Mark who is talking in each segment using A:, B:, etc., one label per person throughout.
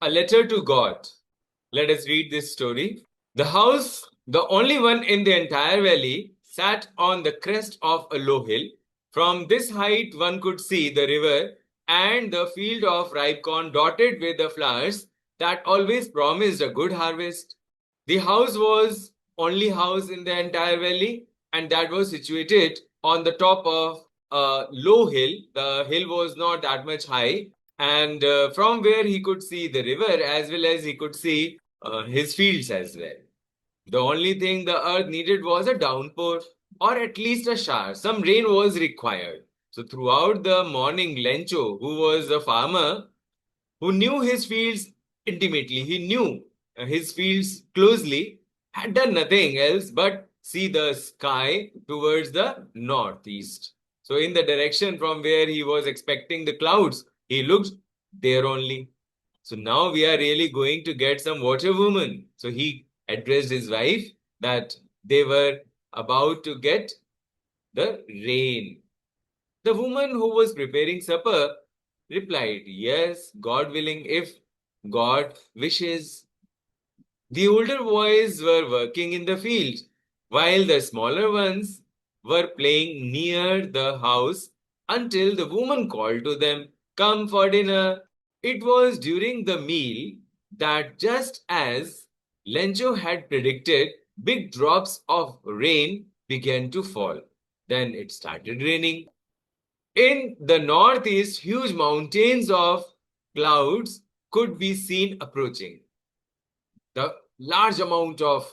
A: A letter to God. Let us read this story. The house, the only one in the entire valley, sat on the crest of a low hill. From this height, one could see the river and the field of ripe corn dotted with the flowers that always promised a good harvest. The house was only house in the entire valley, and that was situated on the top of a low hill. The hill was not that much high, and from where he could see the river as well as he could see his fields as well. The only thing the earth needed was a downpour or at least a shower. Some rain was required. So throughout the morning, Lencho, who was a farmer, who knew his fields intimately, he knew his fields closely, had done nothing else but see the sky towards the northeast. So, in the direction from where he was expecting the clouds, he looked there only. So, now we are really going to get some water woman. So, he addressed his wife that they were about to get the rain. The woman who was preparing supper replied, "Yes, God willing, if God wishes." The older boys were working in the field, while the smaller ones were playing near the house until the woman called to them, "Come for dinner." It was during the meal that, just as Lencho had predicted, big drops of rain began to fall. Then it started raining. In the northeast, huge mountains of clouds could be seen approaching. The large amount of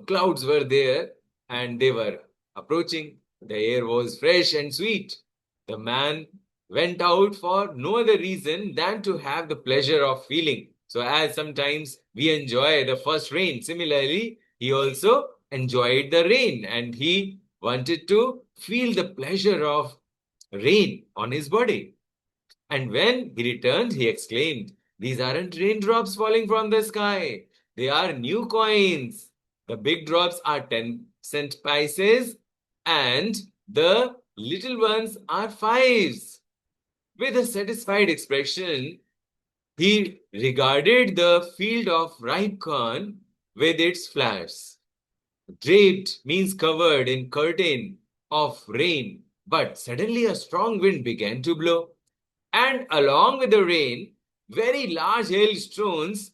A: clouds were there and they were approaching. The air was fresh and sweet. The man went out for no other reason than to have the pleasure of feeling. So, as sometimes we enjoy the first rain, similarly, he also enjoyed the rain and he wanted to feel the pleasure of rain on his body. And when he returned, he exclaimed, "These aren't raindrops falling from the sky. They are new coins. The big drops are 10-cent pieces, and the little ones are fives." With a satisfied expression, he regarded the field of ripe corn with its flowers. Draped means covered in curtain of rain, but suddenly a strong wind began to blow, and along with the rain, very large hailstones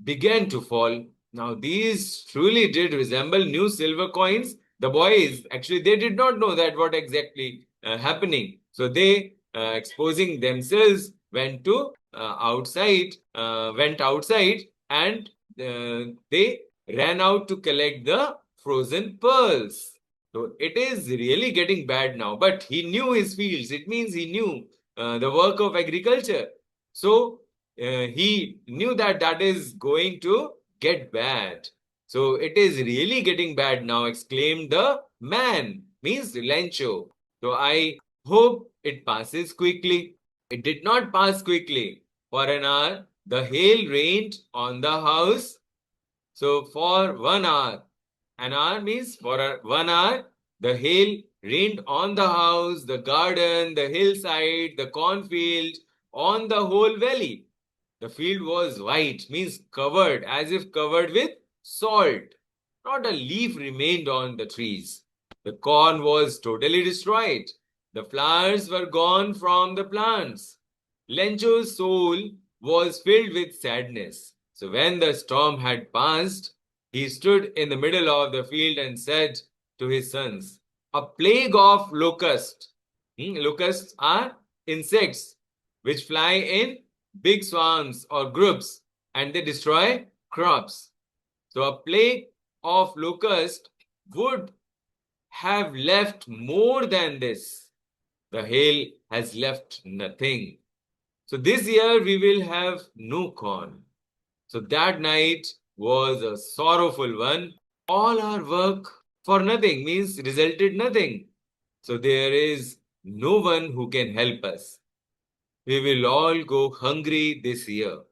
A: began to fall. Now, these truly did resemble new silver coins. The boys actually they did not know that what exactly happening. So they, exposing themselves, went outside, and they ran out to collect the frozen pearls. So it is really getting bad now. But he knew his fields. It means he knew the work of agriculture. So he knew that that is going to get bad. So it is really getting bad now, exclaimed the man, means Lencho. So I hope it passes quickly. It did not pass quickly. For an hour, the hail rained on the house. So for 1 hour, an hour means for 1 hour, the hail rained on the house, the garden, the hillside, the cornfield, on the whole valley. The field was white, means covered, as if covered with salt. Not a leaf remained on the trees. The corn was totally destroyed. The flowers were gone from the plants. Lencho's soul was filled with sadness. So when the storm had passed, he stood in the middle of the field and said to his sons, "A plague of locusts." Locusts are insects which fly in big swarms or groups and they destroy crops. So a plague of locusts would have left more than this. The hail has left nothing. So this year we will have no corn. So that night was a sorrowful one. All our work for nothing means resulted nothing. So there is no one who can help us. We will all go hungry this year.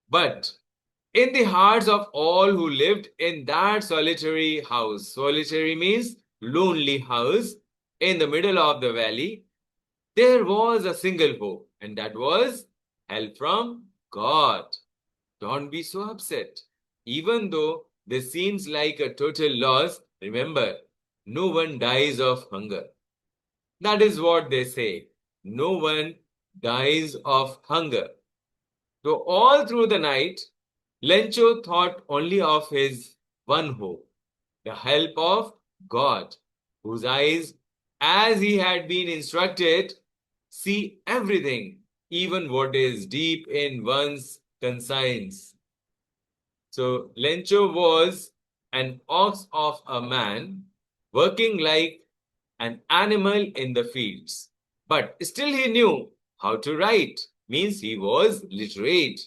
A: But in the hearts of all who lived in that solitary house, solitary means lonely house in the middle of the valley, there was a single hope, and that was help from God, don't be so upset. Even though this seems like a total loss, remember, no one dies of hunger. That is what they say. No one dies of hunger. So all through the night, Lencho thought only of his one hope, the help of God, whose eyes, as he had been instructed, see everything, even what is deep in one's conscience. So Lencho was an ox of a man, working like an animal in the fields. But still he knew how to write, means he was literate.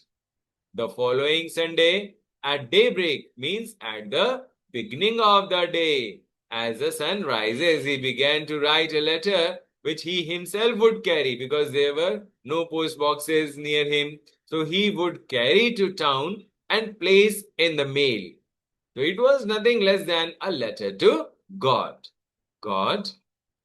A: The following Sunday at daybreak, means at the beginning of the day, as the sun rises, he began to write a letter which he himself would carry because there were no post boxes near him. So he would carry to town and place in the mail. So it was nothing less than a letter to God. God,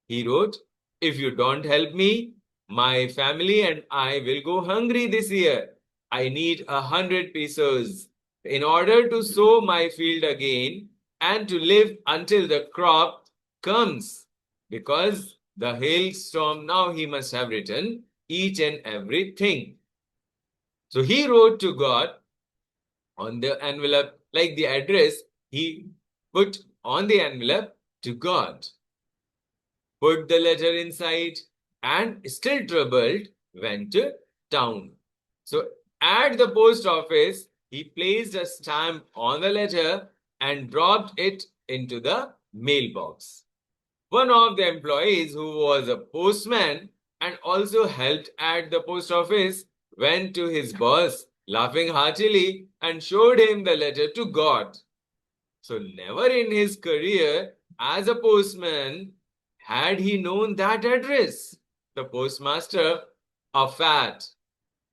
A: he wrote, if you don't help me, my family and I will go hungry this year. I need 100 pesos in order to sow my field again and to live until the crop comes. Because the hailstorm, now he must have written each and everything. So he wrote to God on the envelope, like the address he put on the envelope to God, put the letter inside, and still troubled, went to town. So at the post office, he placed a stamp on the letter and dropped it into the mailbox. One of the employees, who was a postman and also helped at the post office, went to his boss, laughing heartily, and showed him the letter to God. So never in his career as a postman had he known that address. The postmaster, a fat,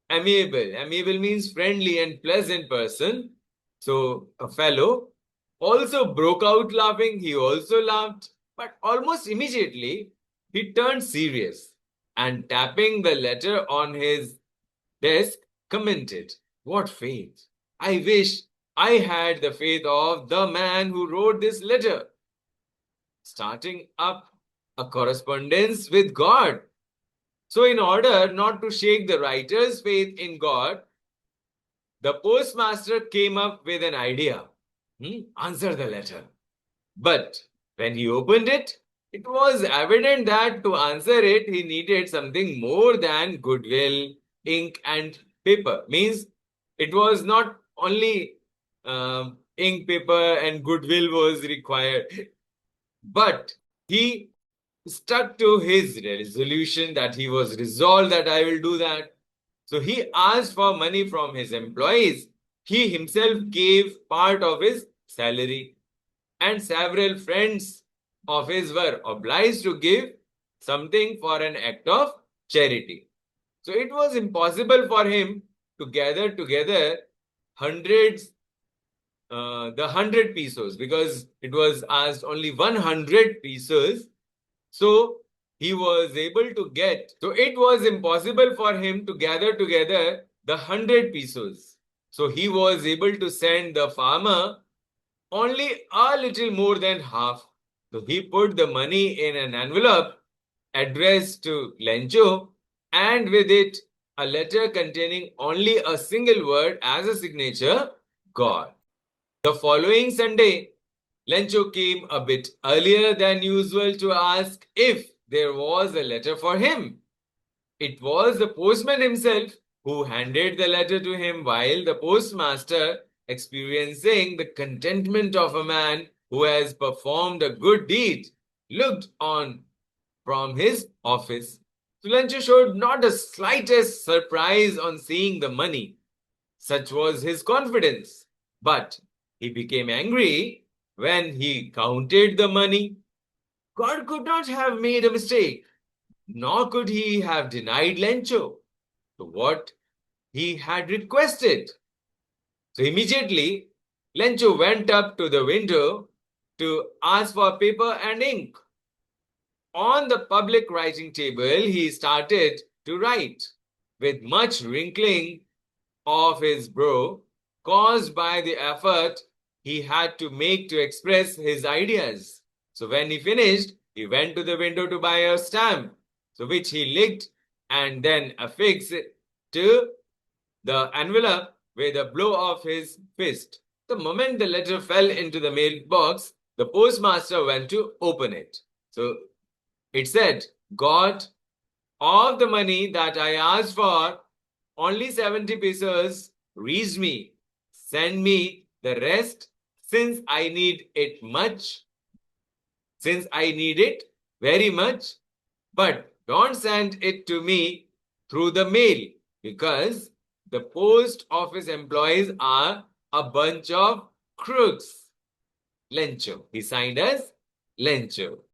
A: amiable means friendly and pleasant person. So a fellow also broke out laughing. He also laughed, but almost immediately he turned serious and tapping the letter on his desk commented, what faith! I wish I had the faith of the man who wrote this letter, starting up a correspondence with God. So, in order not to shake the writer's faith in God, the postmaster came up with an idea. Answer the letter. But when he opened it, it was evident that to answer it, he needed something more than goodwill, ink, and paper. Means it was not only ink, paper, and goodwill was required, but he stuck to his resolution that he was resolved that I will do that. So he asked for money from his employees. He himself gave part of his salary, and several friends of his were obliged to give something for an act of charity. So it was impossible for him to gather together hundreds, the 100 pesos, because it was asked only 100 pesos. So he was able to get, so it was impossible for him to gather together the 100 pesos. So he was able to send the farmer only a little more than half. So he put the money in an envelope addressed to Lencho, and with it a letter containing only a single word as a signature, God. The following Sunday, Lencho came a bit earlier than usual to ask if there was a letter for him. It was the postman himself who handed the letter to him, while the postmaster, experiencing the contentment of a man who has performed a good deed, looked on from his office. Lencho showed not the slightest surprise on seeing the money. Such was his confidence. But he became angry when he counted the money. God could not have made a mistake, nor could he have denied Lencho what he had requested. So immediately, Lencho went up to the window to ask for paper and ink. On the public writing table, he started to write. With much wrinkling of his brow, caused by the effort he had to make to express his ideas. So when he finished, he went to the window to buy a stamp, so which he licked and then affixed to the envelope with a blow of his fist. The moment the letter fell into the mailbox, the postmaster went to open it. So it said, "God, of the money that I asked for, only 70 pesos reached me. Send me the rest since I need it much, since I need it very much. But don't send it to me through the mail because the post office employees are a bunch of crooks." Lencho. He signed as Lencho.